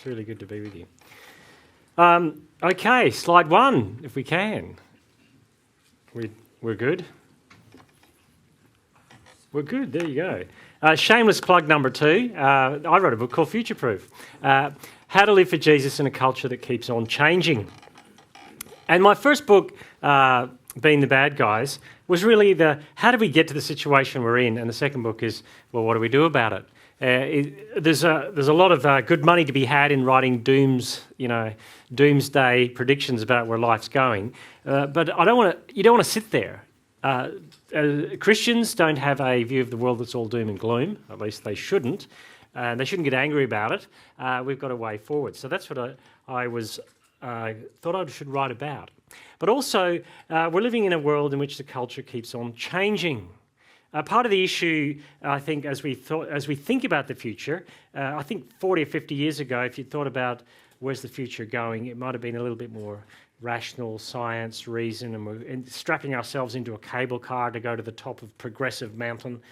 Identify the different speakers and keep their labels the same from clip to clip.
Speaker 1: It's really good to be with you. Okay, slide one, if we can. We're good? We're good, there you go. Shameless plug number 2. I wrote a book called Futureproof. How to Live for Jesus in a Culture That Keeps On Changing. And my first book, Being the Bad Guys, was really how do we get to the situation we're in? And the second book is, well, what do we do about it? There's a lot of good money to be had in writing doomsday predictions about where life's going, but you don't want to sit there. Christians don't have a view of the world that's all doom and gloom. At least they shouldn't. They shouldn't get angry about it. We've got a way forward. So that's what I thought I should write about. But also, we're living in a world in which the culture keeps on changing. Part of the issue, I think, as we think about the future, I think 40 or 50 years ago, if you thought about where's the future going, it might have been a little bit more rational, science, reason, and we're strapping ourselves into a cable car to go to the top of progressive mountain.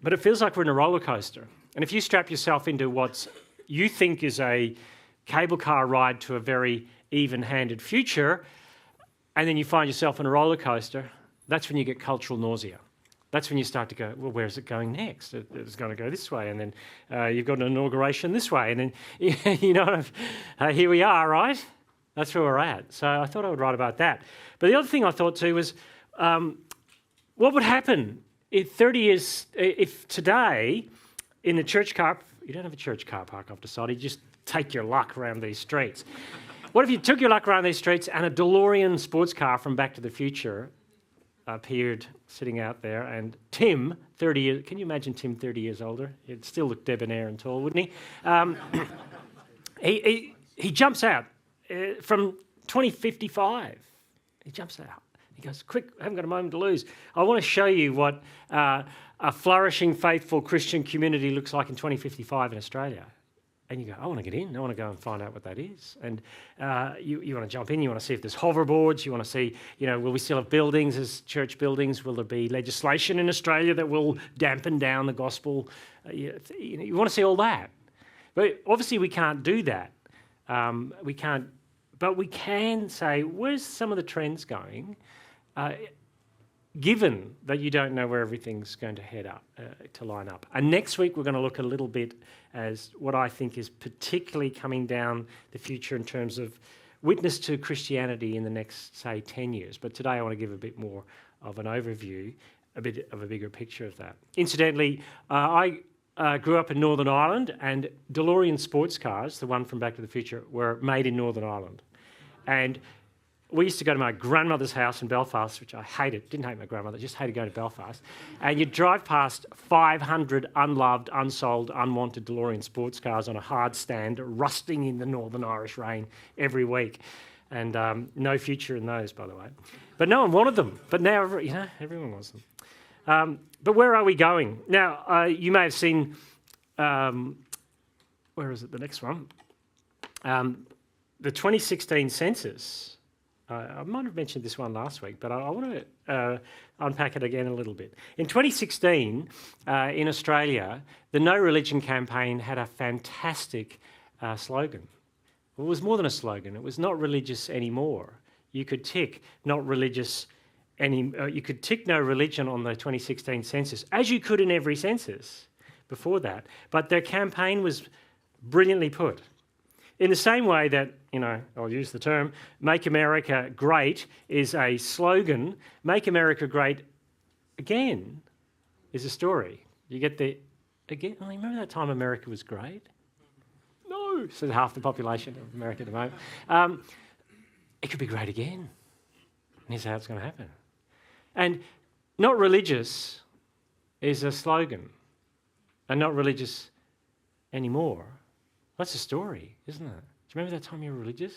Speaker 1: But it feels like we're in a roller coaster. And if you strap yourself into what you think is a cable car ride to a very even-handed future, and then you find yourself in a roller coaster, that's when you get cultural nausea. That's when you start to go, well, where's it going next? It's going to go this way, and then you've got an inauguration this way, and then, here we are, right? That's where we're at. So I thought I would write about that. But the other thing I thought too was, what would happen if 30 years, if today, in the church car, you don't have a church car park, I've decided, you just take your luck around these streets. What if you took your luck around these streets and a DeLorean sports car from Back to the Future appeared sitting out there, and Tim, 30 years, can you imagine Tim 30 years older? He'd still look debonair and tall, wouldn't he? He jumps out from 2055. He jumps out. He goes, quick, I haven't got a moment to lose. I want to show you what a flourishing, faithful Christian community looks like in 2055 in Australia. And you go, I want to get in. I want to go and find out what that is. And you want to jump in. You want to see if there's hoverboards. You want to see, will we still have buildings as church buildings? Will there be legislation in Australia that will dampen down the gospel? You want to see all that. But obviously we can't do that. We can't. But we can say, where's some of the trends going? Given that you don't know where everything's going to head up, to line up. And next week we're going to look a little bit as what I think is particularly coming down the future in terms of witness to Christianity in the next, say, 10 years. But today I want to give a bit more of an overview, a bit of a bigger picture of that. Incidentally, I grew up in Northern Ireland, and DeLorean sports cars, the one from Back to the Future, were made in Northern Ireland. And we used to go to my grandmother's house in Belfast, which I hated. Didn't hate my grandmother, just hated going to Belfast. And you'd drive past 500 unloved, unsold, unwanted DeLorean sports cars on a hard stand, rusting in the Northern Irish rain every week. And no future in those, by the way. But no one wanted them. But now, everyone wants them. But where are we going? Now, you may have seen, where is it, the next one? The 2016 census. I might have mentioned this one last week, but I want to unpack it again a little bit. In 2016, in Australia, the No Religion campaign had a fantastic slogan. Well, it was more than a slogan. It was not religious anymore. You could tick not religious you could tick no religion on the 2016 census, as you could in every census before that. But their campaign was brilliantly put. In the same way that, I'll use the term, Make America Great is a slogan, Make America Great Again is a story. You get the, again, remember that time America was great? No, so half the population of America at the moment. It could be great again. And here's how it's going to happen. And not religious is a slogan, and not religious anymore. That's a story, isn't it? Do you remember that time you were religious,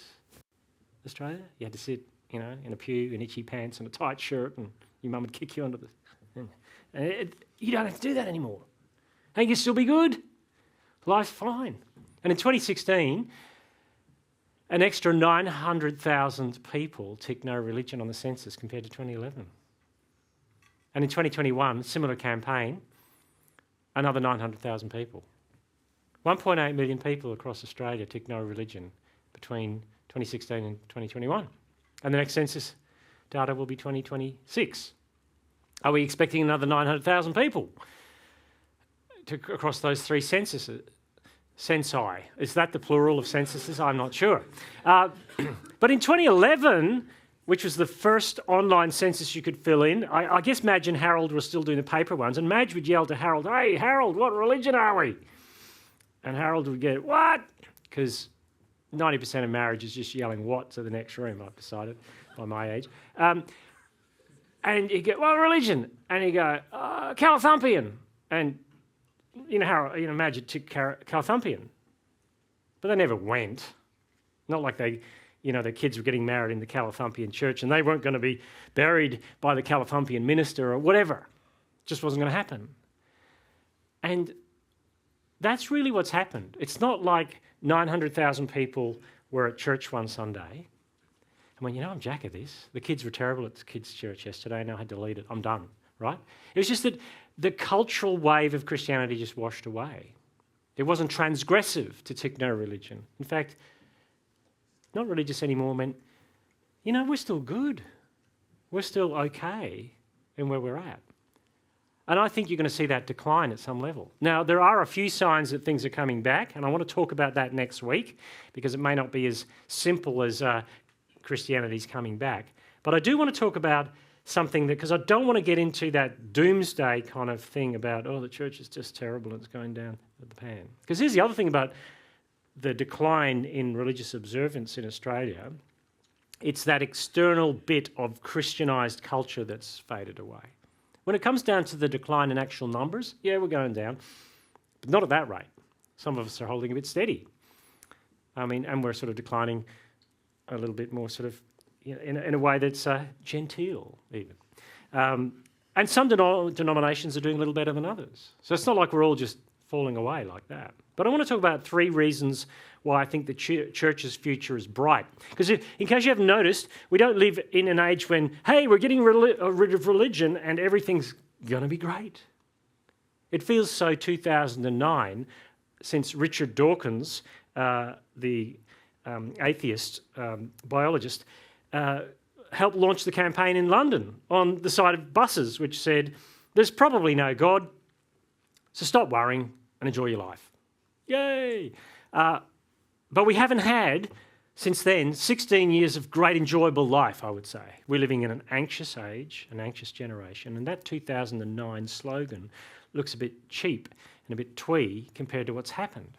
Speaker 1: Australia? You had to sit, in a pew in itchy pants and a tight shirt, and your mum would kick you under the... you don't have to do that anymore. And you can still be good. Life's fine. And in 2016, an extra 900,000 people ticked no religion on the census compared to 2011. And in 2021, similar campaign, another 900,000 people. 1.8 million people across Australia tick no religion between 2016 and 2021. And the next census data will be 2026. Are we expecting another 900,000 people across those three censuses? Censi. Is that the plural of censuses? I'm not sure. But in 2011, which was the first online census you could fill in, I guess Madge and Harold were still doing the paper ones, and Madge would yell to Harold, "Hey, Harold, what religion are we?" And Harold would get, "What?" Because 90% of marriage is just yelling "what" to the next room, I've decided, by my age. And he'd go, "What religion?" And he'd go, "Calathumpian." And Harold, Madge would tick Calathumpian. But they never went. Not like their kids were getting married in the Calathumpian church and they weren't going to be buried by the Calathumpian minister or whatever. It just wasn't going to happen. And that's really what's happened. It's not like 900,000 people were at church one Sunday and went, "I'm jack of this. The kids were terrible at the kids' church yesterday and I had to lead it. I'm done," right? It was just that the cultural wave of Christianity just washed away. It wasn't transgressive to tick no religion. In fact, not religious anymore meant, we're still good. We're still okay in where we're at. And I think you're going to see that decline at some level. Now, there are a few signs that things are coming back, and I want to talk about that next week because it may not be as simple as Christianity's coming back. But I do want to talk about something because I don't want to get into that doomsday kind of thing about, the church is just terrible and it's going down the pan. Because here's the other thing about the decline in religious observance in Australia. It's that external bit of Christianised culture that's faded away. When it comes down to the decline in actual numbers, we're going down, but not at that rate. Some of us are holding a bit steady. And we're sort of declining a little bit more sort of in a way that's genteel even. And some denominations are doing a little better than others. So it's not like we're all just falling away like that. But I want to talk about 3 reasons why I think the church's future is bright. Because in case you haven't noticed, we don't live in an age when, hey, we're getting rid of religion and everything's going to be great. It feels so 2009 since Richard Dawkins, the atheist biologist, helped launch the campaign in London on the side of buses, which said, "There's probably no God, so stop worrying and enjoy your life." Yay! But we haven't had, since then, 16 years of great enjoyable life, I would say. We're living in an anxious age, an anxious generation, and that 2009 slogan looks a bit cheap and a bit twee compared to what's happened.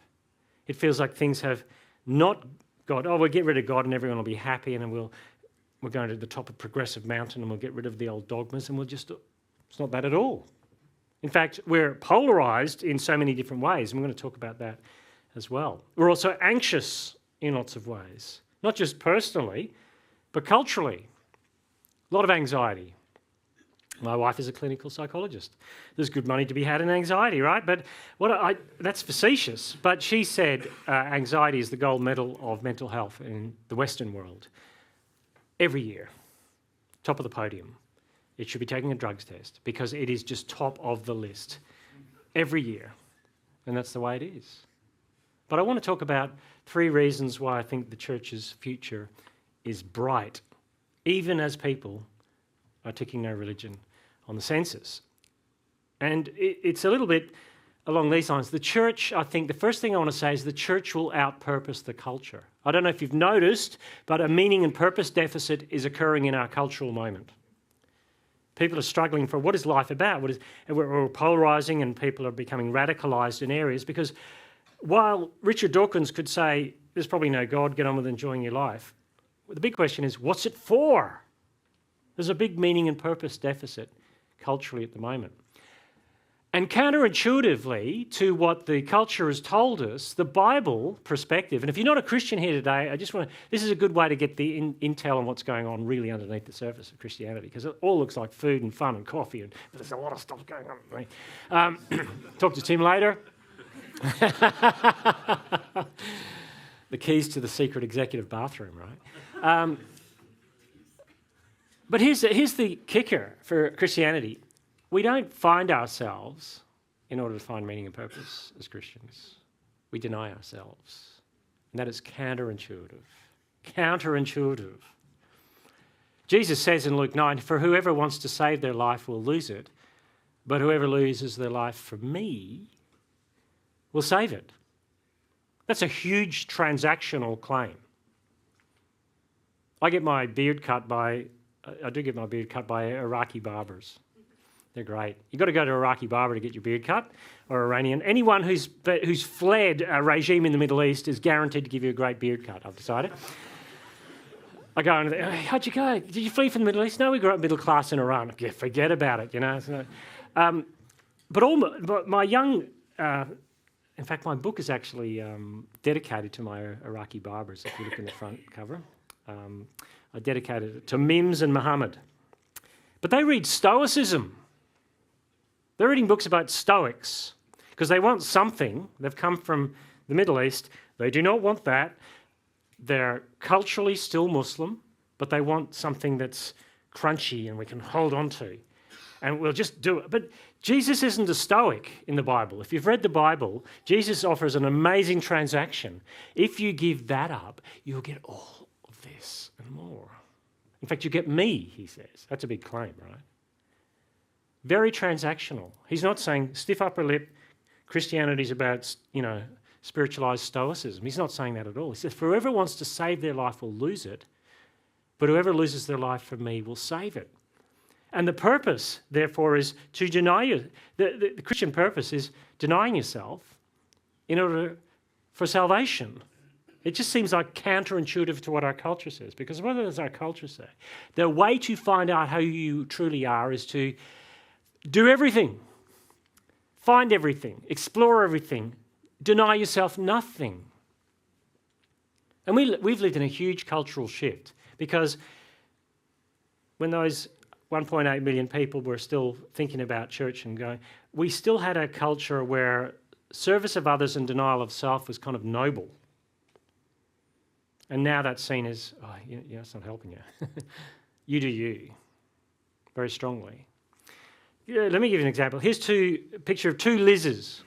Speaker 1: It feels like things have not got, we'll get rid of God and everyone will be happy and then we're going to the top of Progressive Mountain and we'll get rid of the old dogmas and it's not that at all. In fact, we're polarised in so many different ways, and we're going to talk about that as well. We're also anxious in lots of ways, not just personally, but culturally. A lot of anxiety. My wife is a clinical psychologist. There's good money to be had in anxiety, right? But that's facetious. But she said anxiety is the gold medal of mental health in the Western world. Every year, top of the podium. It should be taking a drugs test because it is just top of the list every year. And that's the way it is. But I want to talk about 3 reasons why I think the church's future is bright, even as people are ticking no religion on the census. And it's a little bit along these lines. The church, I think, the first thing I want to say is the church will outpurpose the culture. I don't know if you've noticed, but a meaning and purpose deficit is occurring in our cultural moment. People are struggling for what is life about? We're polarising and people are becoming radicalised in areas because while Richard Dawkins could say, there's probably no God, get on with enjoying your life, the big question is, what's it for? There's a big meaning and purpose deficit culturally at the moment. And counterintuitively to what the culture has told us, the Bible perspective, and if you're not a Christian here today, this is a good way to get the intel on what's going on really underneath the surface of Christianity, because it all looks like food and fun and coffee, and there's a lot of stuff going on. Talk to Tim later. The keys to the secret executive bathroom, right? But here's the kicker for Christianity. We don't find ourselves in order to find meaning and purpose as Christians. we deny ourselves. And that is counterintuitive. Counterintuitive. Jesus says in Luke 9, "For whoever wants to save their life will lose it, but whoever loses their life for me will save it." That's a huge transactional claim. I do get my beard cut by Iraqi barbers. They're great. You've got to go to an Iraqi barber to get your beard cut, or Iranian. Anyone who's fled a regime in the Middle East is guaranteed to give you a great beard cut, I've decided. I go in there, "How'd you go? Did you flee from the Middle East?" "No, we grew up middle class in Iran." "Yeah, forget about it, you know." So, but my young, in fact, my book is actually dedicated to my Iraqi barbers, if you look in the front cover. I dedicated it to Mims and Muhammad. But they read Stoicism. They're reading books about Stoics because they want something. They've come from the Middle East. They do not want that. They're culturally still Muslim, but they want something that's crunchy and we can hold on to. And we'll just do it. But Jesus isn't a Stoic in the Bible. If you've read the Bible, Jesus offers an amazing transaction. If you give that up, you'll get all of this and more. In fact, you get me, he says. That's a big claim, right? Very transactional. He's not saying stiff upper lip, Christianity's about, spiritualized stoicism. He's not saying that at all. He says, "For whoever wants to save their life will lose it, but whoever loses their life for me will save it." And the purpose, therefore, is to deny you. The Christian purpose is denying yourself in order for salvation. It just seems like counterintuitive to what our culture says, because what does our culture say? The way to find out how you truly are is to do everything, find everything, explore everything, deny yourself nothing. And we've lived in a huge cultural shift, because when those 1.8 million people were still thinking about church and going, we still had a culture where service of others and denial of self was kind of noble. And now that's seen as, it's not helping you. You do you, very strongly. Yeah, let me give you an example. Here's a picture of two Liz's.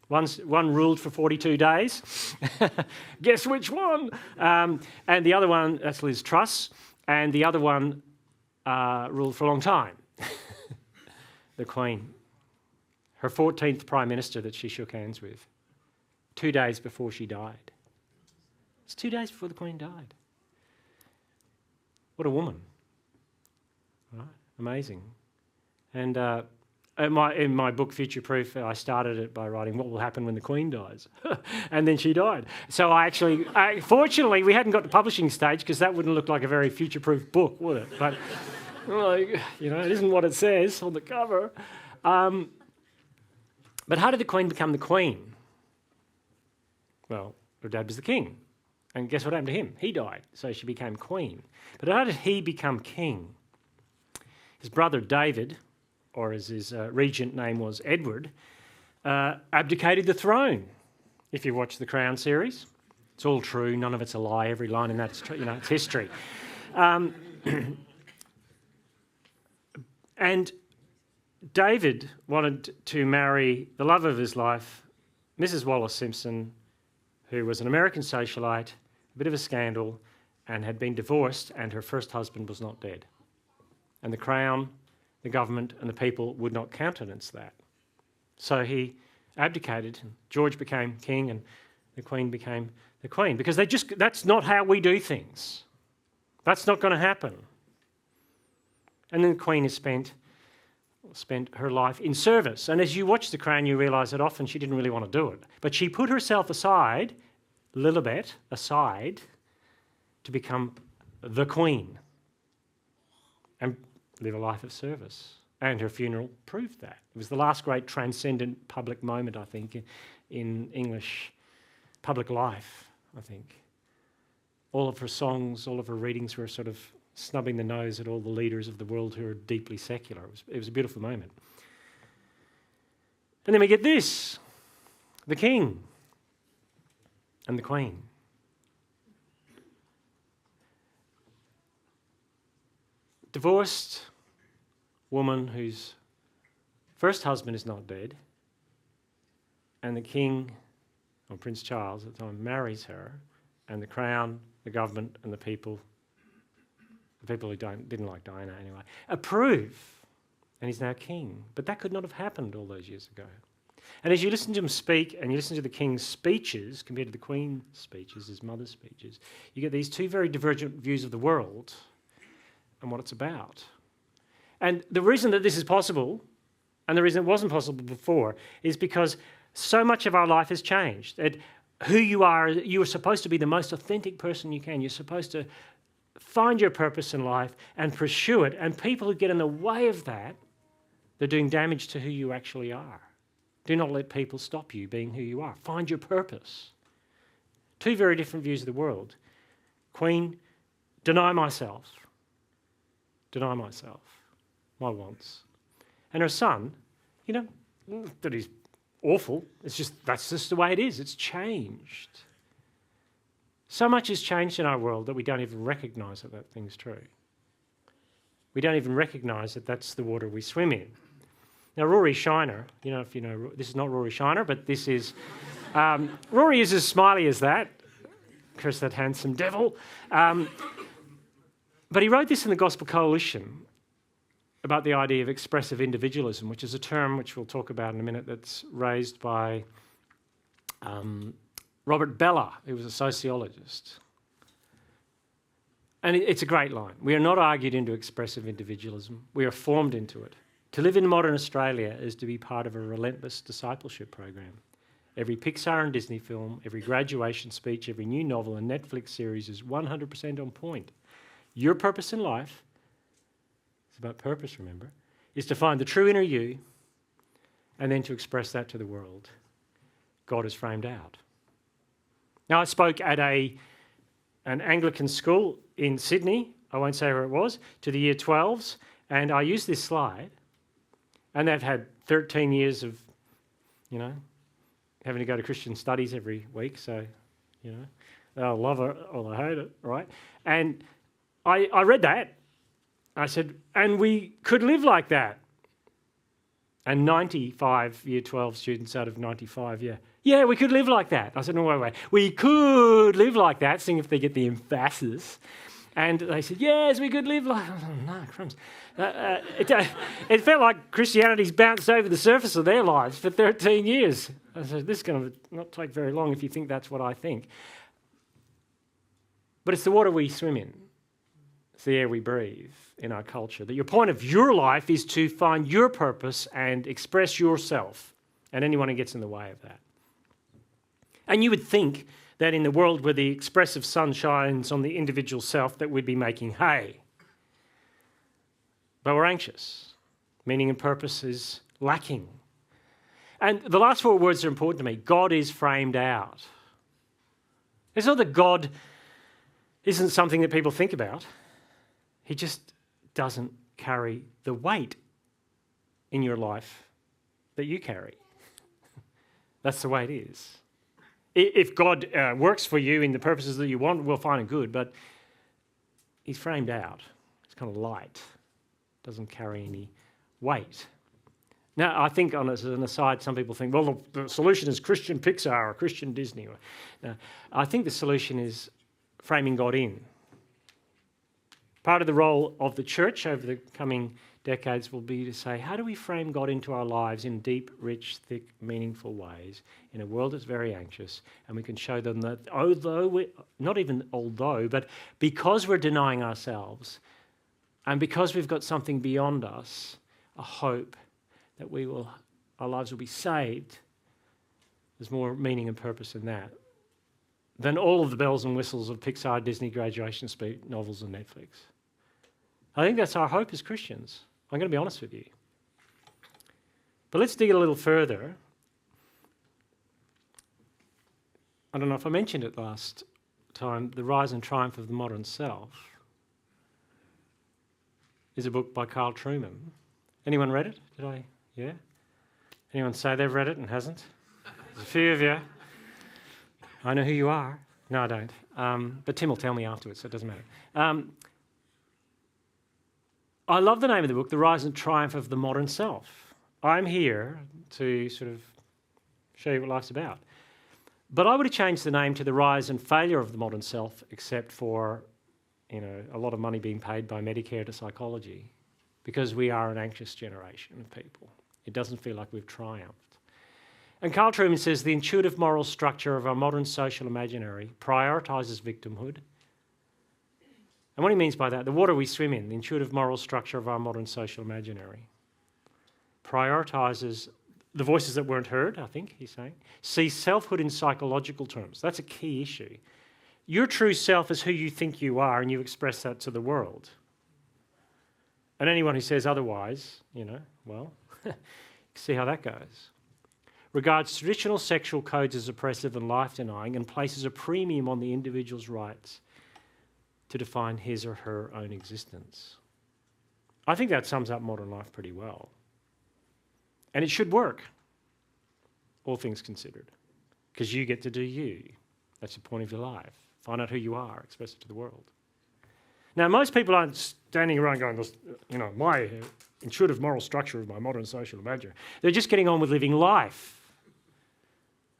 Speaker 1: One ruled for 42 days. Guess which one? And the other one, that's Liz Truss, and the other one ruled for a long time. The Queen. Her 14th Prime Minister that she shook hands with, 2 days before she died. It's 2 days before the Queen died. What a woman. Right? Amazing. And in my book, Futureproof, I started it by writing, "What will happen when the Queen dies?" And then she died. So fortunately, we hadn't got to publishing stage, because that wouldn't look like a very future-proof book, would it? But, it isn't what it says on the cover. But how did the Queen become the Queen? Well, her dad was the king. And guess what happened to him? He died, so she became Queen. But how did he become king? His brother David, or as his regent name was, Edward, abdicated the throne. If you watch the Crown series, it's all true. None of it's a lie. Every line in that is true. It's history. And David wanted to marry the love of his life, Mrs. Wallace Simpson, who was an American socialite, a bit of a scandal, and had been divorced, and her first husband was not dead. And the Crown, the government, and the people would not countenance that. So he abdicated, and George became king, and the Queen became the Queen, because that's not how we do things. That's not going to happen. And then the Queen has spent her life in service. And as you watch The Crown, you realise that often she didn't really want to do it. But she put herself aside, Lilibet aside, to become the Queen and live a life of service. And her funeral proved that. It was the last great transcendent public moment, I think, in English public life, I think. All of her songs, all of her readings were sort of snubbing the nose at all the leaders of the world who are deeply secular. It was a beautiful moment. And then we get this, the King and the Queen. Divorced woman whose first husband is not dead, and the King or Prince Charles at the time, marries her, and the crown, the government, and the people who didn't like Diana anyway, approve, and he's now king. But that could not have happened all those years ago. And as you listen to him speak, and you listen to the king's speeches compared to the queen's speeches, his mother's speeches, you get these two very divergent views of the world and what it's about. And the reason that this is possible, and the reason it wasn't possible before, is because so much of our life has changed. Who you are supposed to be the most authentic person you can. You're supposed to find your purpose in life and pursue it. And people who get in the way of that, they're doing damage to who you actually are. Do not let people stop you being who you are. Find your purpose. Two very different views of the world. Queen, deny myself. Deny myself. My wants. And her son, that he's awful. That's just the way it is. It's changed. So much has changed in our world that we don't even recognise that thing's true. We don't even recognise that that's the water we swim in. Now, Rory Shiner, this is not Rory Shiner, but this is... Rory is as smiley as that. Curse that handsome devil. But he wrote this in the Gospel Coalition about the idea of expressive individualism, which is a term which we'll talk about in a minute that's raised by Robert Bellah, who was a sociologist. And it's a great line. We are not argued into expressive individualism. We are formed into it. To live in modern Australia is to be part of a relentless discipleship program. Every Pixar and Disney film, every graduation speech, every new novel and Netflix series is 100% on point. Your purpose in life, it's about purpose, remember, is to find the true inner you and then to express that to the world. God is framed out. Now, I spoke at an Anglican school in Sydney, I won't say where it was, to the year 12s, and I used this slide, and they've had 13 years of, having to go to Christian studies every week, so, they'll love it or they'll hate it, right? And I read that. I said, and we could live like that. And 95 year 12 students out of 95, yeah, we could live like that. I said, no, wait. We could live like that, seeing if they get the emphasis. And they said, yes, we could live like... Oh, no, crumbs. It felt like Christianity's bounced over the surface of their lives for 13 years. I said, this is going to not take very long if you think that's what I think. But it's the water we swim in. It's the air we breathe in our culture. That your point of your life is to find your purpose and express yourself. And anyone who gets in the way of that. And you would think that in the world where the expressive sun shines on the individual self that we'd be making hay. But we're anxious. Meaning and purpose is lacking. And the last four words are important to me. God is framed out. It's not that God isn't something that people think about. He just doesn't carry the weight in your life that you carry. That's the way it is. If God works for you in the purposes that you want, well, fine and good, but he's framed out. It's kind of light. Doesn't carry any weight. Now, I think, as an aside, some people think, well, the solution is Christian Pixar or Christian Disney. No, I think the solution is framing God in. Part of the role of the church over the coming decades will be to say, how do we frame God into our lives in deep, rich, thick, meaningful ways in a world that's very anxious? And we can show them that but because we're denying ourselves and because we've got something beyond us, a hope that our lives will be saved, there's more meaning and purpose in that than all of the bells and whistles of Pixar, Disney, graduation speech, novels and Netflix. I think that's our hope as Christians. I'm going to be honest with you. But let's dig a little further. I don't know if I mentioned it last time. The Rise and Triumph of the Modern Self is a book by Carl Trueman. Anyone read it? Yeah? Anyone say they've read it and hasn't? There's a few of you. I know who you are. No, I don't. But Tim will tell me afterwards, so it doesn't matter. I love the name of the book, The Rise and Triumph of the Modern Self. I'm here to sort of show you what life's about. But I would have changed the name to The Rise and Failure of the Modern Self, except for, a lot of money being paid by Medicare to psychology, because we are an anxious generation of people. It doesn't feel like we've triumphed. And Carl Trueman says the intuitive moral structure of our modern social imaginary prioritises victimhood. And what he means by that, the water we swim in, the intuitive moral structure of our modern social imaginary, prioritises the voices that weren't heard, I think he's saying, sees selfhood in psychological terms. That's a key issue. Your true self is who you think you are, and you express that to the world. And anyone who says otherwise, well, see how that goes. Regards traditional sexual codes as oppressive and life-denying and places a premium on the individual's rights to define his or her own existence. I think that sums up modern life pretty well. And it should work, all things considered, because you get to do you. That's the point of your life. Find out who you are, express it to the world. Now, most people aren't standing around going, my intuitive moral structure of my modern social imaginary. They're just getting on with living life.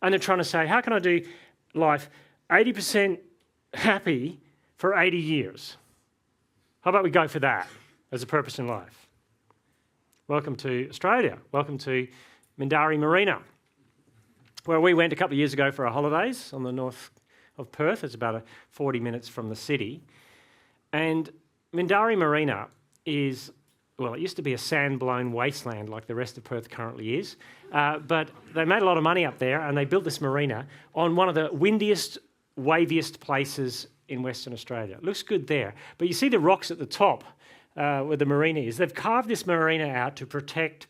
Speaker 1: And they're trying to say, how can I do life 80% happy for 80 years? How about we go for that as a purpose in life? Welcome to Australia. Welcome to Mindarie Marina, where we went a couple of years ago for our holidays on the north of Perth. It's about 40 minutes from the city. And Mindarie Marina is, it used to be a sand-blown wasteland like the rest of Perth currently is. But they made a lot of money up there and they built this marina on one of the windiest, waviest places in Western Australia. It looks good there. But you see the rocks at the top where the marina is. They've carved this marina out to protect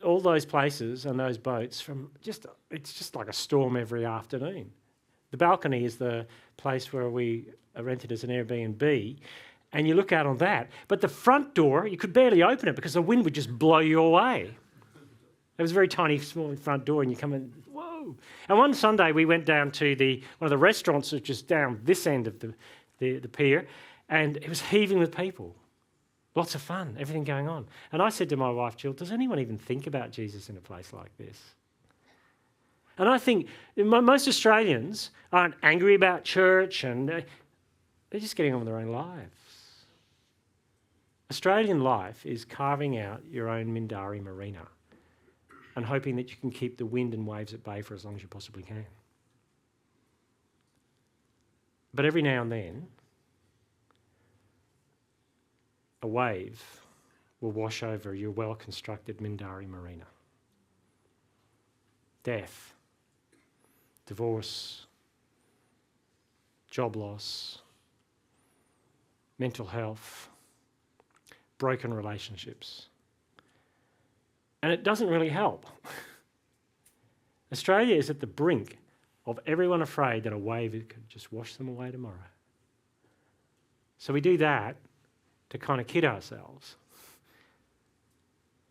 Speaker 1: all those places and those boats from it's just like a storm every afternoon. The balcony is the place where we rented as an Airbnb, and you look out on that. But the front door, you could barely open it because the wind would just blow you away. It was a very tiny, small front door, and you come in, whoa. And one Sunday we went down to one of the restaurants, which is down this end of the pier, and it was heaving with people. Lots of fun, everything going on. And I said to my wife, Jill, does anyone even think about Jesus in a place like this? And I think most Australians aren't angry about church, and they're just getting on with their own lives. Australian life is carving out your own Mindarie Marina and hoping that you can keep the wind and waves at bay for as long as you possibly can. But every now and then, a wave will wash over your well-constructed Mindarie Marina. Death, divorce, job loss, mental health, broken relationships. And it doesn't really help. Australia is at the brink of everyone afraid that a wave could just wash them away tomorrow. So we do that to kind of kid ourselves.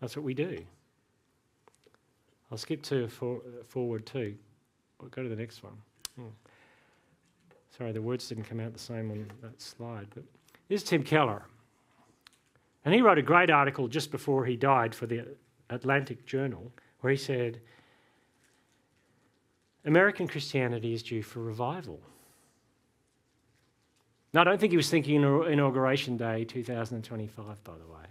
Speaker 1: That's what we do. I'll skip to forward too. I'll go to the next one. Sorry, the words didn't come out the same on that slide. But this is Tim Keller. And he wrote a great article just before he died for the Atlantic Journal, where he said, American Christianity is due for revival. Now, I don't think he was thinking Inauguration Day 2025, by the way.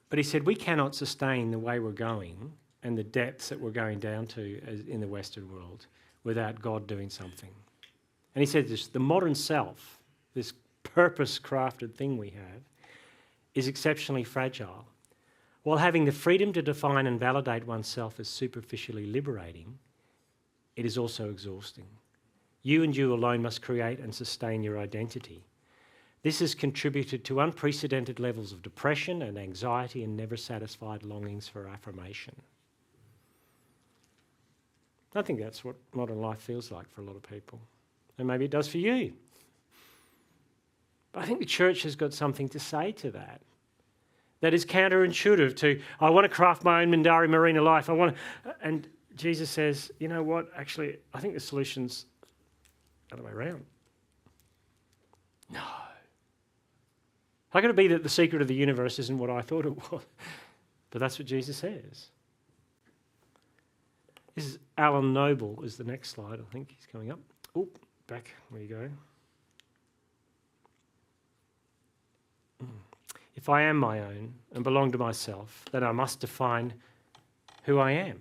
Speaker 1: But he said, we cannot sustain the way we're going and the depths that we're going down to in the Western world without God doing something. And he said this, the modern self, this purpose-crafted thing we have, is exceptionally fragile. While having the freedom to define and validate oneself is superficially liberating, it is also exhausting. You and you alone must create and sustain your identity. This has contributed to unprecedented levels of depression and anxiety and never satisfied longings for affirmation. I think that's what modern life feels like for a lot of people. And maybe it does for you. But I think the church has got something to say to that. That is counterintuitive to, I want to craft my own Mindarie Marina life. And Jesus says, you know what, actually, I think the solution's the other way around. No. How can it be that the secret of the universe isn't what I thought it was? But that's what Jesus says. This is Alan Noble is the next slide. I think he's coming up. Oh, back. There you go. If I am my own and belong to myself, then I must define who I am.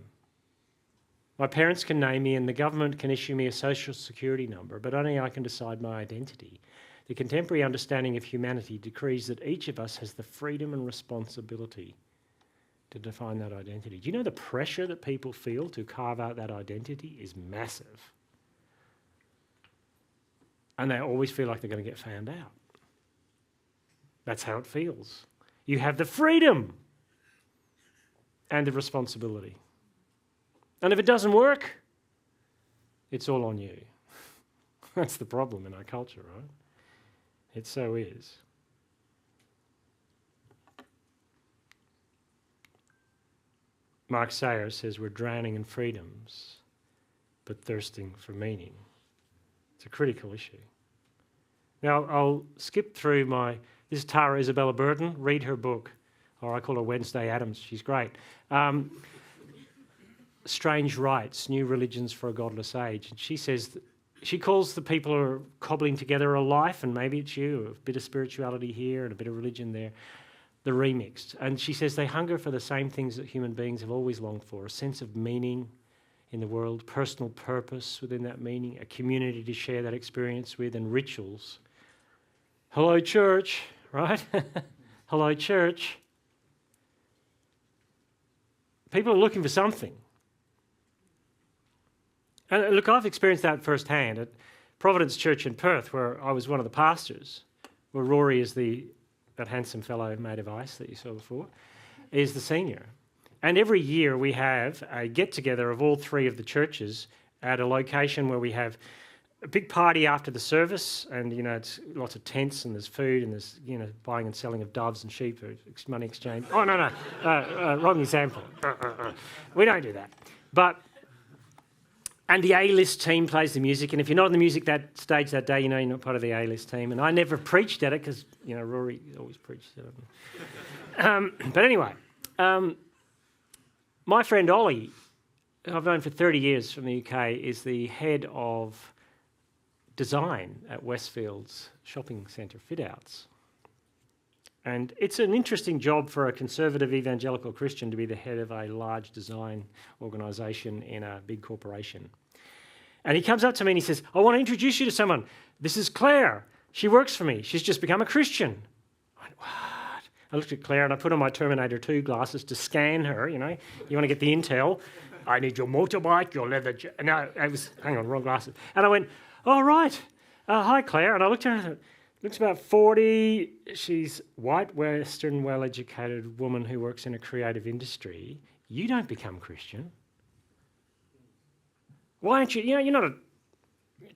Speaker 1: My parents can name me and the government can issue me a social security number, but only I can decide my identity. The contemporary understanding of humanity decrees that each of us has the freedom and responsibility to define that identity. Do you know the pressure that people feel to carve out that identity is massive? And they always feel like they're going to get found out. That's how it feels. You have the freedom and the responsibility. And if it doesn't work, it's all on you. That's the problem in our culture, right? It so is. Mark Sayers says we're drowning in freedoms, but thirsting for meaning. It's a critical issue. Now, I'll skip through this is Tara Isabella Burton. Read her book, or I call her Wednesday Addams. She's great. Strange Rites, New Religions for a Godless Age. And she says, she calls the people who are cobbling together a life, and maybe it's you, a bit of spirituality here and a bit of religion there, the remixed. And she says they hunger for the same things that human beings have always longed for, a sense of meaning in the world, personal purpose within that meaning, a community to share that experience with, and rituals. Hello, church, right? Hello, church. People are looking for something. And look, I've experienced that firsthand at Providence Church in Perth, where I was one of the pastors, where Rory is that handsome fellow made of ice that you saw before, is the senior. And every year we have a get-together of all three of the churches at a location where we have a big party after the service, and it's lots of tents and there's food and there's buying and selling of doves and sheep or money exchange. Oh no, wrong example. We don't do that. And the A-list team plays the music, and if you're not on the music that stage that day, you're not part of the A-list team. And I never preached at it because Rory always preached at it. But anyway, my friend Ollie, who I've known for 30 years from the UK, is the head of design at Westfield's shopping centre fit-outs. And it's an interesting job for a conservative evangelical Christian to be the head of a large design organisation in a big corporation. And he comes up to me and he says, I want to introduce you to someone. This is Claire. She works for me. She's just become a Christian. I went, what? I looked at Claire and I put on my Terminator 2 glasses to scan her, you want to get the intel. I need your motorbike, your leather... No, hang on, wrong glasses. And I went, oh, right. Hi, Claire. And I looked at her and I thought, looks about 40. She's white, Western, well-educated woman who works in a creative industry. You don't become Christian. Why aren't you? You're not a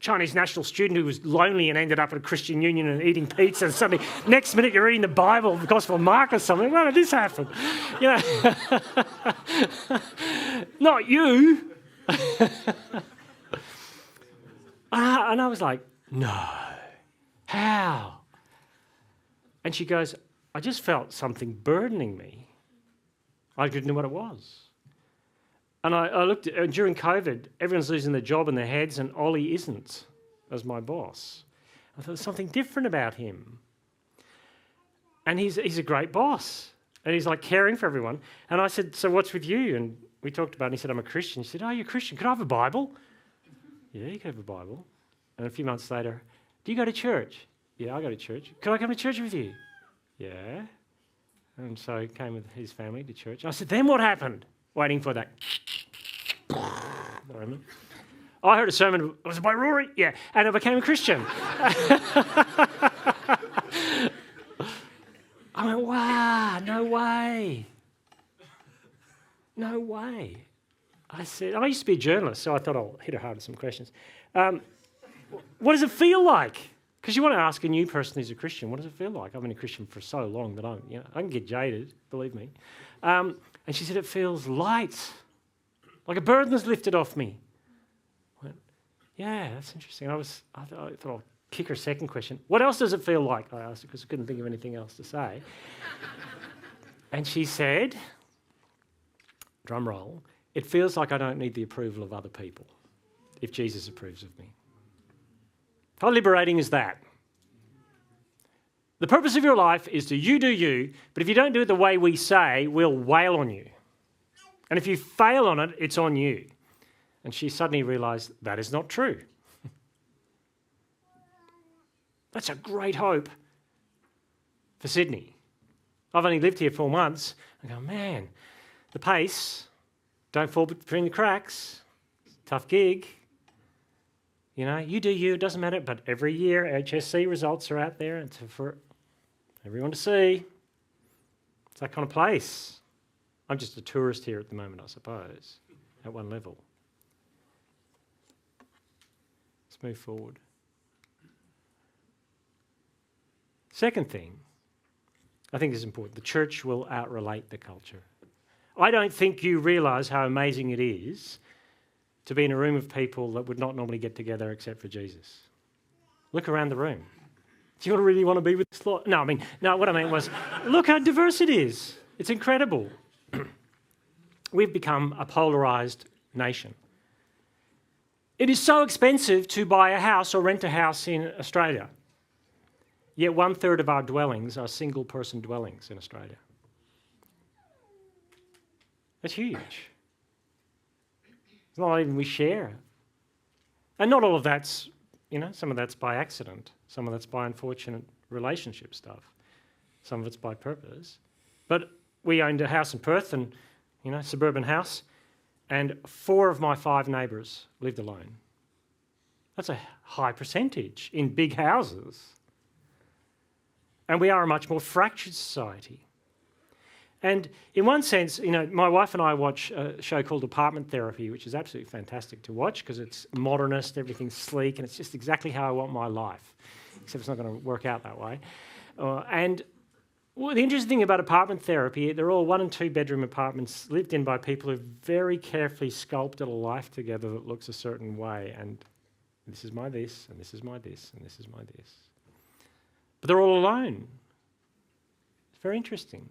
Speaker 1: Chinese national student who was lonely and ended up at a Christian union and eating pizza, and suddenly next minute you're reading the Bible, the Gospel of Mark or something. Why did this happen? Not you. And I was like, no. How? And she goes, I just felt something burdening me. I didn't know what it was. And I looked at, during COVID, everyone's losing their job and their heads, and Ollie isn't, as my boss. I thought there's something different about him. And he's a great boss. And he's like caring for everyone. And I said, so what's with you? And we talked about it, and he said, I'm a Christian. He said, oh, you're a Christian. Could I have a Bible? Yeah, you can have a Bible. And a few months later, do you go to church? Yeah, I go to church. Can I come to church with you? Yeah. And so he came with his family to church. And I said, then what happened? Waiting for that moment. I heard a sermon, was it by Rory? Yeah. And I became a Christian. I went, wow, no way. No way. I said, I used to be a journalist, so I thought I'll hit her hard with some questions. What does it feel like? Because you want to ask a new person who's a Christian, what does it feel like? I've been a Christian for so long that I can get jaded, believe me. And she said, it feels light, like a burden is lifted off me. I went, yeah, that's interesting. I thought I'll kick her second question. What else does it feel like? I asked her because I couldn't think of anything else to say. And she said, drum roll, it feels like I don't need the approval of other people if Jesus approves of me. How liberating is that? The purpose of your life is to you do you, but if you don't do it the way we say, we'll wail on you. And if you fail on it, it's on you. And she suddenly realised that is not true. That's a great hope for Sydney. I've only lived here 4 months. I go, man, the pace, don't fall between the cracks, tough gig. You know, you do you, it doesn't matter. But every year, HSC results are out there and for everyone to see. It's that kind of place. I'm just a tourist here at the moment, I suppose, at one level. Let's move forward. Second thing, I think this is important. The church will outrelate the culture. I don't think you realise how amazing it is to be in a room of people that would not normally get together except for Jesus. Look around the room. Do you really want to be with this lot? No, what I mean was, look how diverse it is. It's incredible. We've become a polarised nation. It is so expensive to buy a house or rent a house in Australia. Yet 1/3 of our dwellings are single-person dwellings in Australia. That's huge. It's not even we share. And not all of that's, some of that's by accident. Some of that's by unfortunate relationship stuff. Some of it's by purpose. But we owned a house in Perth, and suburban house, and 4 of my 5 neighbours lived alone. That's a high percentage in big houses. And we are a much more fractured society. And in one sense, my wife and I watch a show called Apartment Therapy, which is absolutely fantastic to watch because it's modernist, everything's sleek, and it's just exactly how I want my life, except it's not going to work out that way. The interesting thing about Apartment Therapy, they're all 1 and 2 bedroom apartments lived in by people who've very carefully sculpted a life together that looks a certain way, and this is my this, and this is my this, and this is my this. But they're all alone. It's very interesting.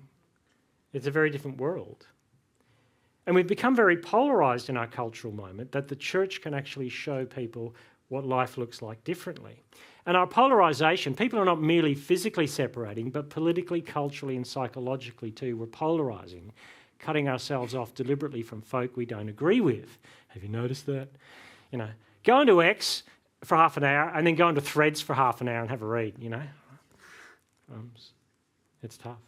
Speaker 1: It's a very different world. And we've become very polarised in our cultural moment that the church can actually show people what life looks like differently. And our polarisation, people are not merely physically separating, but politically, culturally and psychologically too. We're polarising, cutting ourselves off deliberately from folk we don't agree with. Have you noticed that? Go into X for half an hour and then go into Threads for half an hour and have a read, It's tough.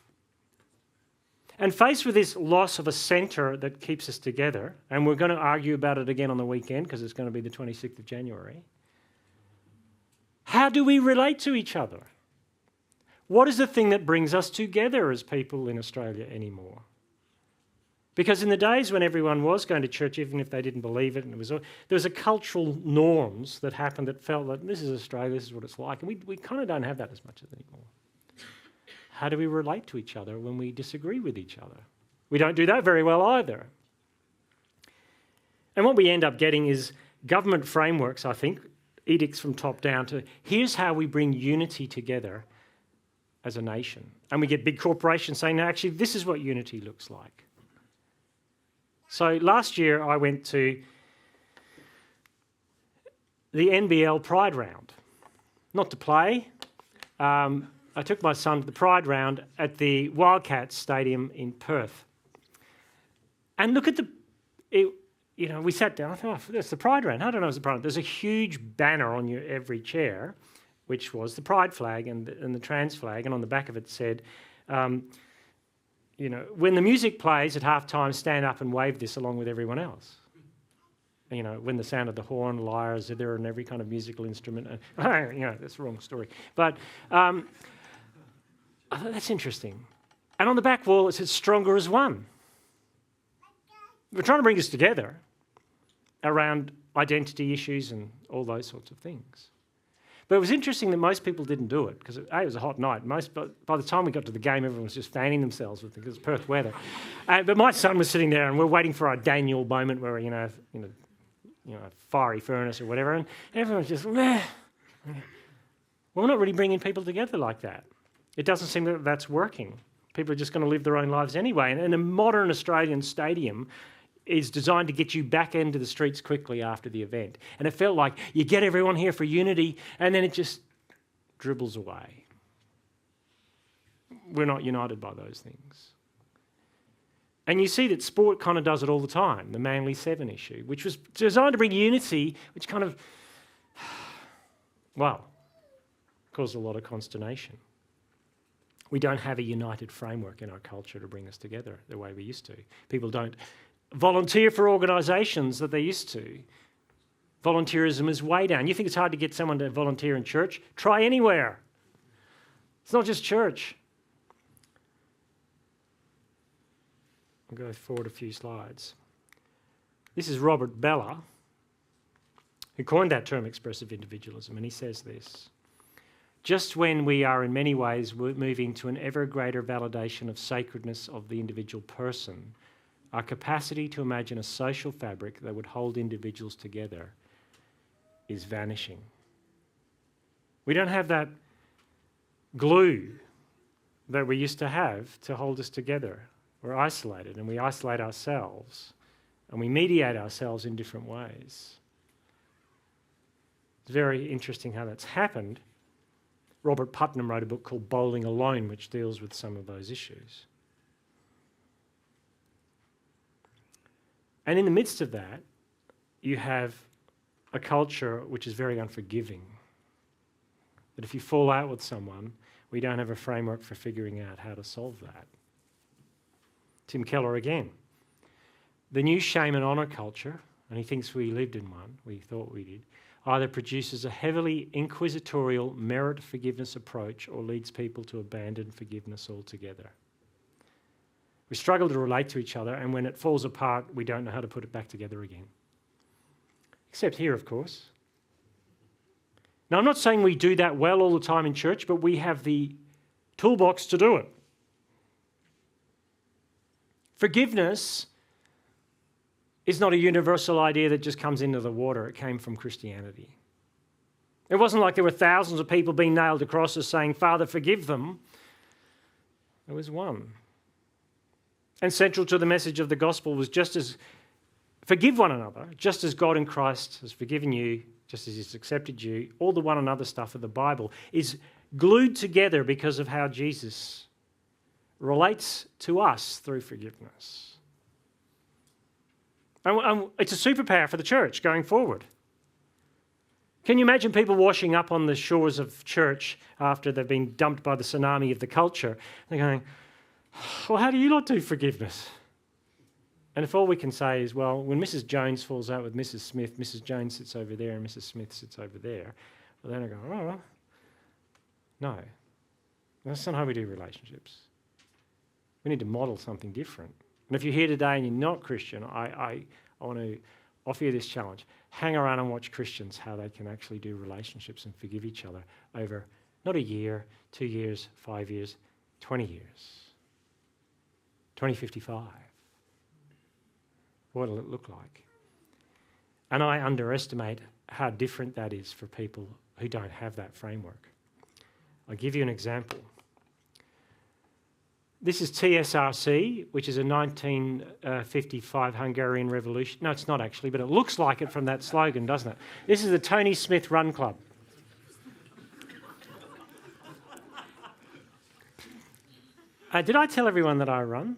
Speaker 1: And faced with this loss of a centre that keeps us together, and we're going to argue about it again on the weekend because it's going to be the 26th of January, how do we relate to each other? What is the thing that brings us together as people in Australia anymore? Because in the days when everyone was going to church, even if they didn't believe it, and there was a cultural norms that happened that felt that this is Australia, this is what it's like, and we kind of don't have that as much anymore. How do we relate to each other when we disagree with each other? We don't do that very well either. And what we end up getting is government frameworks, I think, edicts from top down to here's how we bring unity together as a nation. And we get big corporations saying, no, actually, this is what unity looks like. So last year I went to the NBL Pride Round. Not to play. I took my son to the Pride Round at the Wildcats Stadium in Perth. And look at we sat down, I thought, oh, that's the Pride Round. I don't know it's the Pride Round. There's a huge banner on every chair, which was the Pride flag and the trans flag, and on the back of it said, when the music plays at halftime, stand up and wave this along with everyone else. When the sound of the horn, lyre, zither, and every kind of musical instrument. That's the wrong story. But I thought that's interesting. And on the back wall, it says, stronger as one. We're trying to bring us together around identity issues and all those sorts of things. But it was interesting that most people didn't do it because it was a hot night. By the time we got to the game, everyone was just fanning themselves with it because it's Perth weather. But my son was sitting there and we're waiting for our Daniel moment where, a fiery furnace or whatever, and everyone's just, meh. Well, we're not really bringing people together like that. It doesn't seem that that's working. People are just going to live their own lives anyway. And in a modern Australian stadium, is designed to get you back into the streets quickly after the event. And it felt like you get everyone here for unity and then it just dribbles away. We're not united by those things. And you see that sport kind of does it all the time, the Manly 7 issue, which was designed to bring unity, which kind of, well, caused a lot of consternation. We don't have a united framework in our culture to bring us together the way we used to. People don't volunteer for organisations that they used to. Volunteerism is way down. You think it's hard to get someone to volunteer in church? Try anywhere. It's not just church. I'll go forward a few slides. This is Robert Bella, who coined that term expressive individualism, and he says this: just when we are in many ways moving to an ever greater validation of sacredness of the individual person, our capacity to imagine a social fabric that would hold individuals together is vanishing. We don't have that glue that we used to have to hold us together. We're isolated, and we isolate ourselves, and we mediate ourselves in different ways. It's very interesting how that's happened. Robert Putnam wrote a book called Bowling Alone, which deals with some of those issues. And in the midst of that, you have a culture which is very unforgiving. That if you fall out with someone, we don't have a framework for figuring out how to solve that. Tim Keller again. The new shame and honour culture, and he thinks we lived in one, we thought we did, either produces a heavily inquisitorial merit forgiveness approach or leads people to abandon forgiveness altogether. We struggle to relate to each other, and when it falls apart, we don't know how to put it back together again. Except here, of course. Now, I'm not saying we do that well all the time in church, but we have the toolbox to do it. Forgiveness is not a universal idea that just comes into the water. It came from Christianity. It wasn't like there were thousands of people being nailed to crosses saying, "Father, forgive them." There was one. And central to the message of the gospel was just as forgive one another, just as God in Christ has forgiven you, just as he's accepted you. All the one another stuff of the Bible is glued together because of how Jesus relates to us through forgiveness. And it's a superpower for the church going forward. Can you imagine people washing up on the shores of church after they've been dumped by the tsunami of the culture? They're going, well, how do you not do forgiveness? And if all we can say is, well, when Mrs. Jones falls out with Mrs. Smith, Mrs. Jones sits over there and Mrs. Smith sits over there, well, then I go, oh, no. That's not how we do relationships. We need to model something different. And if you're here today and you're not Christian, I want to offer you this challenge. Hang around and watch Christians, how they can actually do relationships and forgive each other over not a year, 2 years, 5 years, 20 years. 2055. What will it look like? And I underestimate how different that is for people who don't have that framework. I'll give you an example. This is TSRC, which is a 1955 Hungarian revolution. No, it's not actually, but it looks like it from that slogan, doesn't it? This is the Tony Smith Run Club. Did I tell everyone that I run?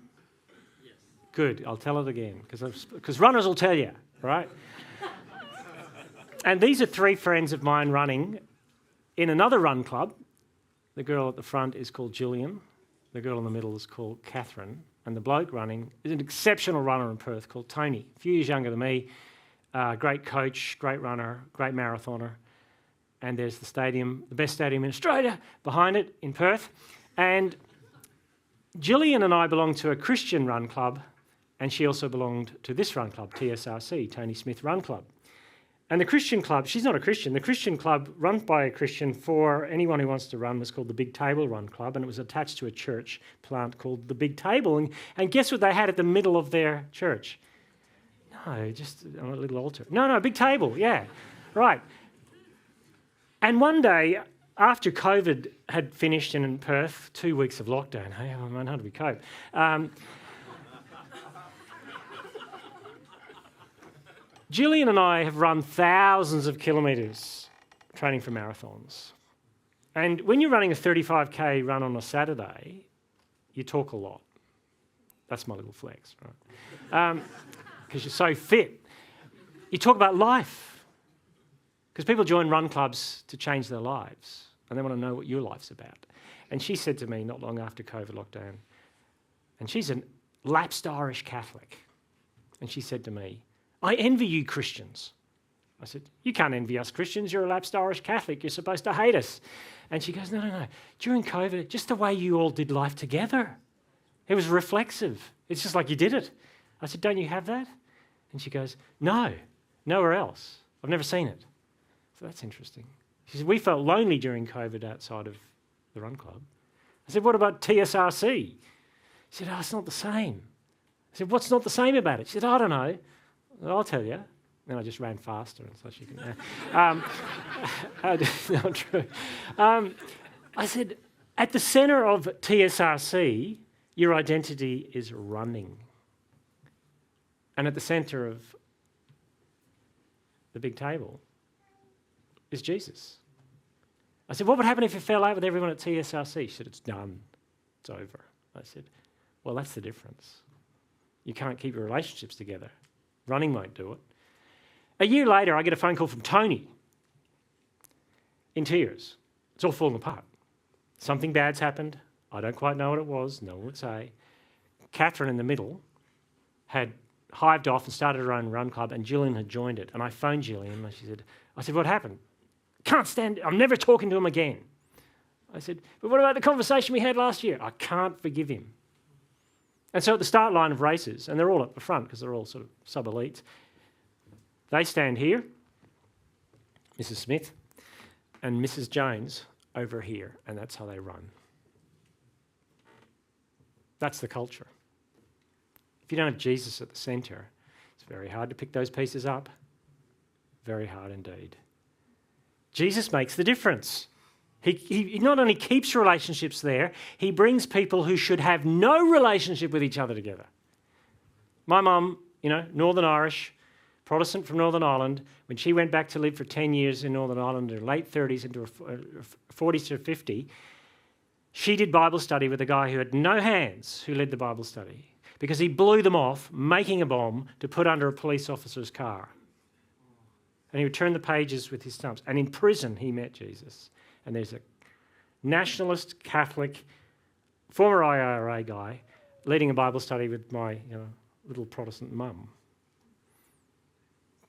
Speaker 1: Yes. Good, I'll tell it again, because runners will tell you, right? And these are 3 friends of mine running in another run club. The girl at the front is called Gillian. The girl in the middle is called Catherine, and the bloke running is an exceptional runner in Perth called Tony, a few years younger than me, great coach, great runner, great marathoner. And there's the stadium, the best stadium in Australia, behind it in Perth. And Gillian and I belong to a Christian run club, and she also belonged to this run club, TSRC, Tony Smith Run Club. And the Christian club, she's not a Christian, the Christian club run by a Christian for anyone who wants to run was called the Big Table Run Club, and it was attached to a church plant called the Big Table. And guess what they had at the middle of their church? No, just a little altar. No, Big Table, yeah, right. And one day, after COVID had finished in Perth, 2 weeks of lockdown, hey, man, how do we cope? Gillian and I have run thousands of kilometres training for marathons. And when you're running a 35k run on a Saturday, you talk a lot. That's my little flex, right? Because you're so fit. You talk about life. Because people join run clubs to change their lives, and they want to know what your life's about. And she said to me not long after COVID lockdown, and she's a lapsed Irish Catholic, and she said to me, I envy you Christians. I said, you can't envy us Christians, you're a lapsed Irish Catholic, you're supposed to hate us. And she goes, no. During COVID, just the way you all did life together, it was reflexive. It's just like you did it. I said, don't you have that? And she goes, no, nowhere else. I've never seen it. So that's interesting. She said, we felt lonely during COVID outside of the run club. I said, what about TSRC? She said, oh, it's not the same. I said, what's not the same about it? She said, I don't know. I'll tell you. Then I just ran faster, and so she can. Not true. I said, at the centre of TSRC, your identity is running, and at the centre of the big table is Jesus. I said, what would happen if you fell out with everyone at TSRC? She said, it's done. It's over. I said, well, that's the difference. You can't keep your relationships together. Running won't do it. A year later, I get a phone call from Tony in tears. It's all falling apart. Something bad's happened. I don't quite know what it was. No one would say. Catherine in the middle had hived off and started her own run club, and Gillian had joined it. And I phoned Gillian and I said, what happened? Can't stand it. I'm never talking to him again. I said, but what about the conversation we had last year? I can't forgive him. And so at the start line of races, and they're all at the front because they're all sort of sub-elites, they stand here, Mrs. Smith, and Mrs. Jones over here, and that's how they run. That's the culture. If you don't have Jesus at the centre, it's very hard to pick those pieces up. Very hard indeed. Jesus makes the difference. He not only keeps relationships there, he brings people who should have no relationship with each other together. My mum, Northern Irish, Protestant from Northern Ireland, when she went back to live for 10 years in Northern Ireland, in her late 30s into her 40s to 50, she did Bible study with a guy who had no hands who led the Bible study because he blew them off making a bomb to put under a police officer's car. And he would turn the pages with his thumbs. And in prison, he met Jesus. And there's a nationalist, Catholic, former IRA guy leading a Bible study with my little Protestant mum.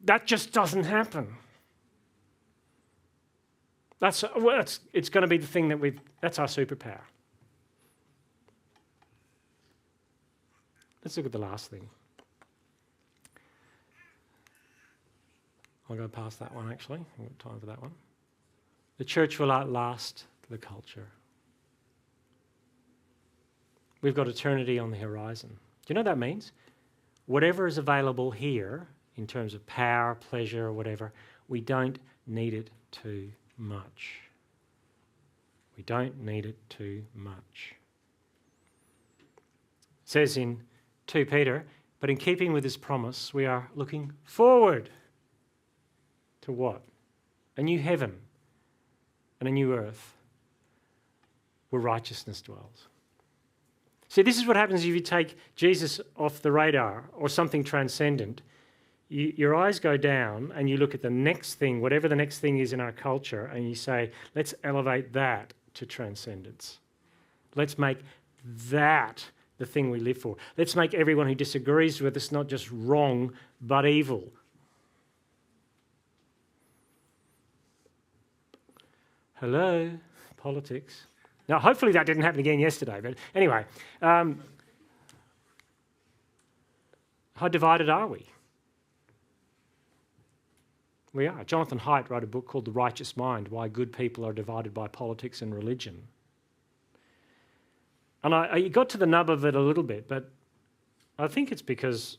Speaker 1: That just doesn't happen. It's going to be the thing that's our superpower. Let's look at the last thing. I'll go past that one actually. I've got time for that one. The church will outlast the culture. We've got eternity on the horizon. Do you know what that means? Whatever is available here in terms of power, pleasure, or whatever, we don't need it too much. We don't need it too much. It says in 2 Peter, but in keeping with this promise, we are looking forward to what? A new heaven and a new earth where righteousness dwells. See, this is what happens if you take Jesus off the radar or something transcendent. Your eyes go down and you look at the next thing, whatever the next thing is in our culture, and you say, let's elevate that to transcendence. Let's make that the thing we live for. Let's make everyone who disagrees with us not just wrong, but evil. Hello, politics. Now, hopefully that didn't happen again yesterday, but anyway. How divided are we? We are. Jonathan Haidt wrote a book called The Righteous Mind, Why Good People Are Divided by Politics and Religion. And I got to the nub of it a little bit, but I think it's because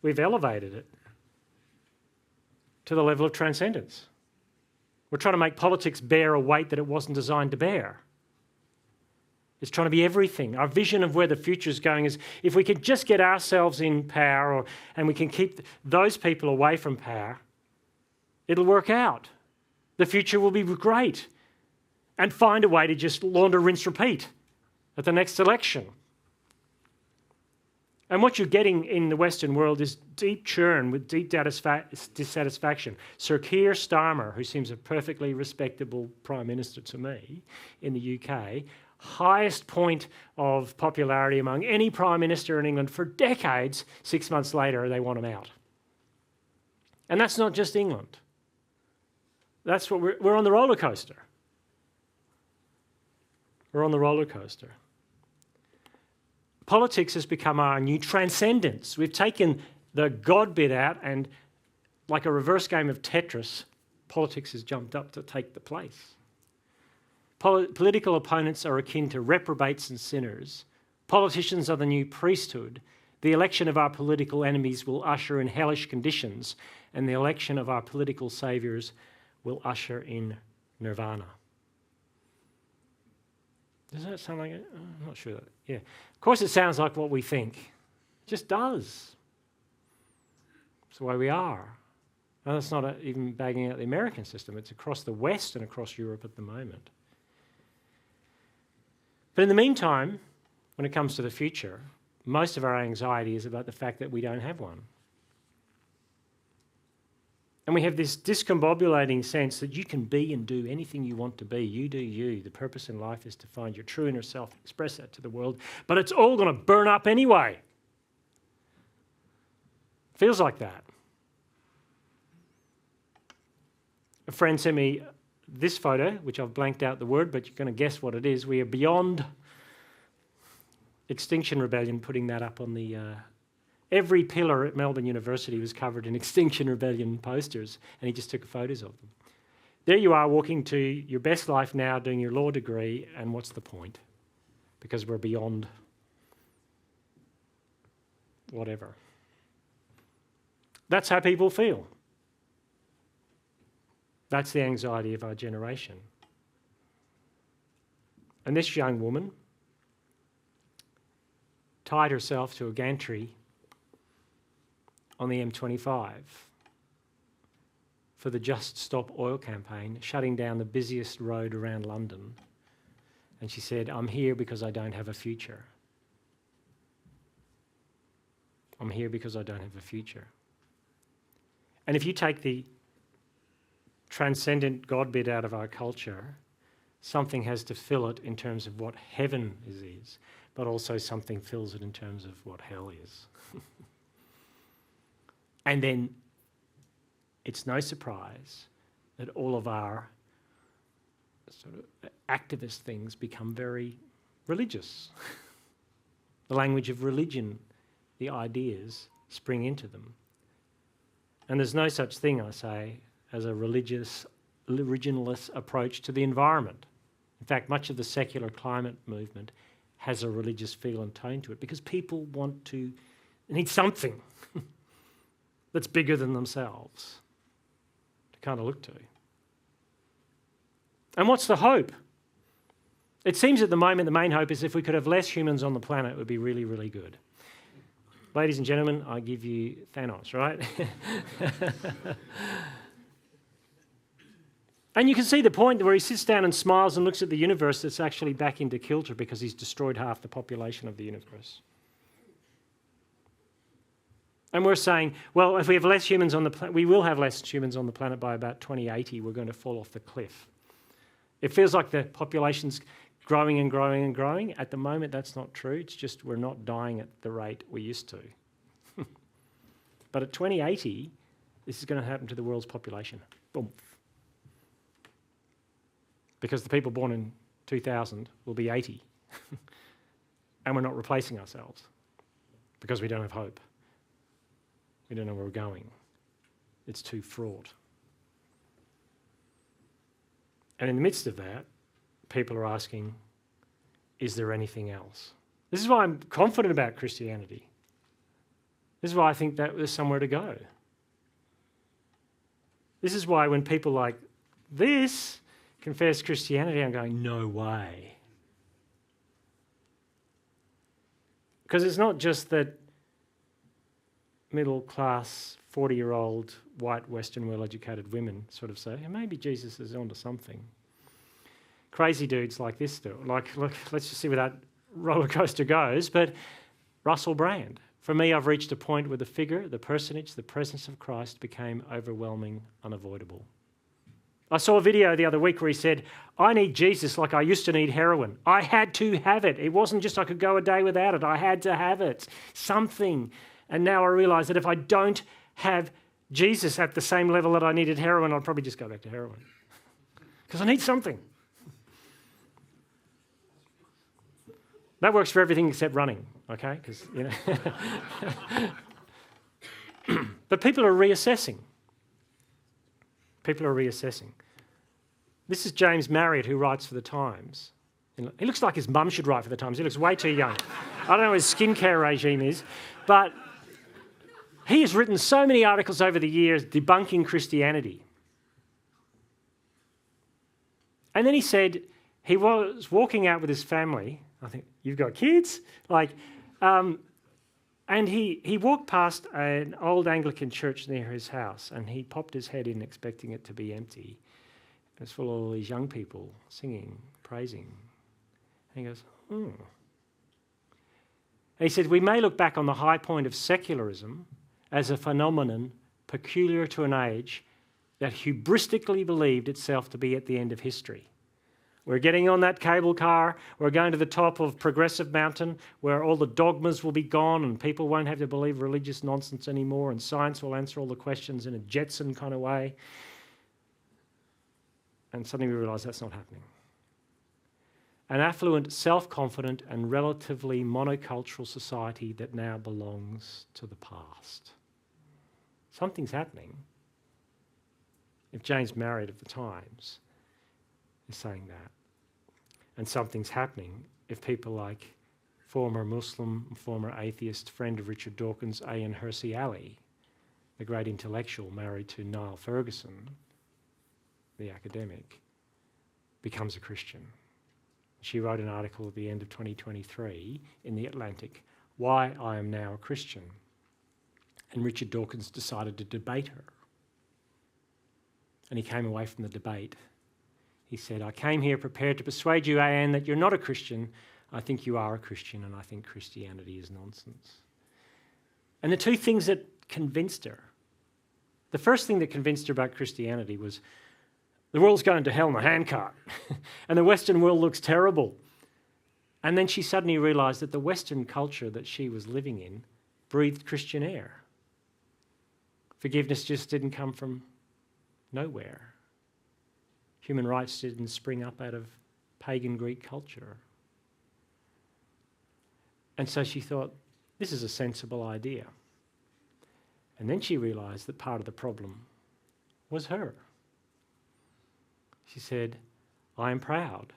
Speaker 1: we've elevated it to the level of transcendence. We're trying to make politics bear a weight that it wasn't designed to bear. It's trying to be everything. Our vision of where the future is going is if we could just get ourselves in power and we can keep those people away from power, it'll work out. The future will be great. And find a way to just launder, rinse, repeat at the next election. And what you're getting in the Western world is deep churn with deep dissatisfaction. Sir Keir Starmer, who seems a perfectly respectable Prime Minister to me in the UK, highest point of popularity among any Prime Minister in England for decades, 6 months later they want him out. And that's not just England. That's what we're on the roller coaster. We're on the roller coaster. Politics has become our new transcendence. We've taken the God bit out and, like a reverse game of Tetris, politics has jumped up to take the place. Political opponents are akin to reprobates and sinners. Politicians are the new priesthood. The election of our political enemies will usher in hellish conditions, and the election of our political saviours will usher in nirvana. Does that sound like it? I'm not sure. Yeah. Of course it sounds like what we think. It just does. It's the way we are. And that's not even bagging out the American system. It's across the West and across Europe at the moment. But in the meantime, when it comes to the future, most of our anxiety is about the fact that we don't have one. And we have this discombobulating sense that you can be and do anything you want to be. You do you. The purpose in life is to find your true inner self, express that to the world, but it's all going to burn up anyway. Feels like that. A friend sent me this photo, which I've blanked out the word, but you're going to guess what it is. We are beyond Extinction Rebellion, putting that up on the... Every pillar at Melbourne University was covered in Extinction Rebellion posters, and he just took photos of them. There you are, walking to your best life now, doing your law degree, and what's the point? Because we're beyond whatever. That's how people feel. That's the anxiety of our generation. And this young woman tied herself to a gantry on the M25 for the Just Stop Oil campaign, shutting down the busiest road around London. And she said, I'm here because I don't have a future. I'm here because I don't have a future. And if you take the transcendent God bit out of our culture, something has to fill it in terms of what heaven is, but also something fills it in terms of what hell is. And then it's no surprise that all of our sort of activist things become very religious. The language of religion, the ideas spring into them. And there's no such thing, I say, as a religious, originalist approach to the environment. In fact, much of the secular climate movement has a religious feel and tone to it because people need something that's bigger than themselves to kind of look to. And what's the hope? It seems at the moment the main hope is if we could have less humans on the planet, it would be really, really good. Ladies and gentlemen, I give you Thanos, right? And you can see the point where he sits down and smiles and looks at the universe that's actually back into kilter because he's destroyed half the population of the universe. And we're saying, well, if we have less humans on the planet, we will have less humans on the planet by about 2080. We're going to fall off the cliff. It feels like the population's growing and growing and growing. At the moment, that's not true. It's just we're not dying at the rate we used to. But at 2080, this is going to happen to the world's population. Boom. Because the people born in 2000 will be 80. And we're not replacing ourselves because we don't have hope. We don't know where we're going. It's too fraught. And in the midst of that, people are asking, is there anything else? This is why I'm confident about Christianity. This is why I think that there's somewhere to go. This is why when people like this confess Christianity, I'm going, no way. Because it's not just that middle-class, 40-year-old, white, Western, well-educated women sort of say, "Hey, maybe Jesus is onto something." Crazy dudes like this do. Like, look, let's just see where that roller coaster goes. But Russell Brand. For me, I've reached a point where the figure, the personage, the presence of Christ became overwhelming, unavoidable. I saw a video the other week where he said, "I need Jesus like I used to need heroin. I had to have it. It wasn't just I could go a day without it. I had to have it. Something. And now I realise that if I don't have Jesus at the same level that I needed heroin, I'll probably just go back to heroin. Because I need something." That works for everything except running, okay? Because, you know. But people are reassessing. People are reassessing. This is James Marriott, who writes for The Times. He looks like his mum should write for The Times. He looks way too young. I don't know what his skincare regime is, but he has written so many articles over the years debunking Christianity. And then he said he was walking out with his family. I think, "You've got kids?" And he walked past an old Anglican church near his house, and he popped his head in expecting it to be empty. It was full of all these young people singing, praising. And he goes, And he said, "We may look back on the high point of secularism as a phenomenon peculiar to an age that hubristically believed itself to be at the end of history. We're getting on that cable car. We're going to the top of Progressive Mountain where all the dogmas will be gone and people won't have to believe religious nonsense anymore and science will answer all the questions in a Jetson kind of way." And suddenly we realise that's not happening. An affluent, self-confident and relatively monocultural society that now belongs to the past. Something's happening. If James Marriott of The Times is saying that. And something's happening if people like former Muslim, former atheist friend of Richard Dawkins, Ayaan Hirsi Ali, the great intellectual married to Niall Ferguson, the academic, becomes a Christian. She wrote an article at the end of 2023 in The Atlantic, "Why I Am Now a Christian." And Richard Dawkins decided to debate her. And he came away from the debate. He said, "I came here prepared to persuade you, Ayaan, that you're not a Christian. I think you are a Christian, and I think Christianity is nonsense." And the two things that convinced her, the first thing that convinced her about Christianity was the world's going to hell in a handcart, and the Western world looks terrible. And then she suddenly realised that the Western culture that she was living in breathed Christian air. Forgiveness just didn't come from nowhere. Human rights didn't spring up out of pagan Greek culture. And so she thought, this is a sensible idea. And then she realised that part of the problem was her. She said, "I am proud.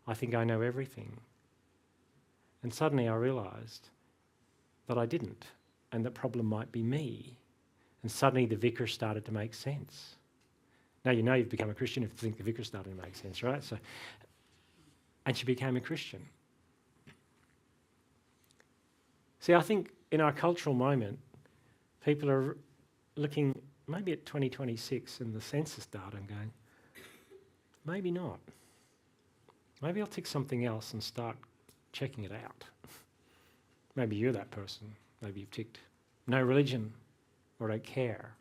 Speaker 1: I think I know everything." And suddenly I realised that I didn't, and the problem might be me. And suddenly the vicar started to make sense. Now you know you've become a Christian if you think the vicar started to make sense, right? And she became a Christian. See, I think in our cultural moment, people are looking maybe at 2026 and the census data and going, maybe not. Maybe I'll tick something else and start checking it out. Maybe you're that person. Maybe you've ticked no religion or don't care.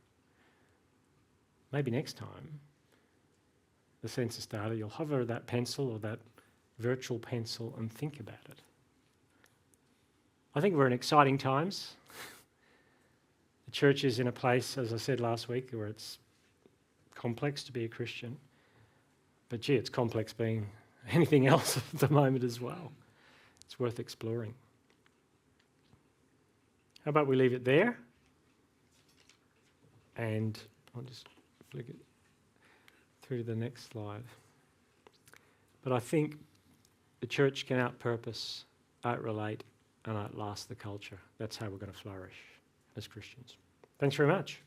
Speaker 1: Maybe next time, the census data, you'll hover that pencil or that virtual pencil and think about it. I think we're in exciting times. The church is in a place, as I said last week, where it's complex to be a Christian. But gee, it's complex being anything else at the moment as well. It's worth exploring. How about we leave it there? And I'll just flick it through to the next slide. But I think the church can outpurpose, outrelate, and outlast the culture. That's how we're going to flourish as Christians. Thanks very much.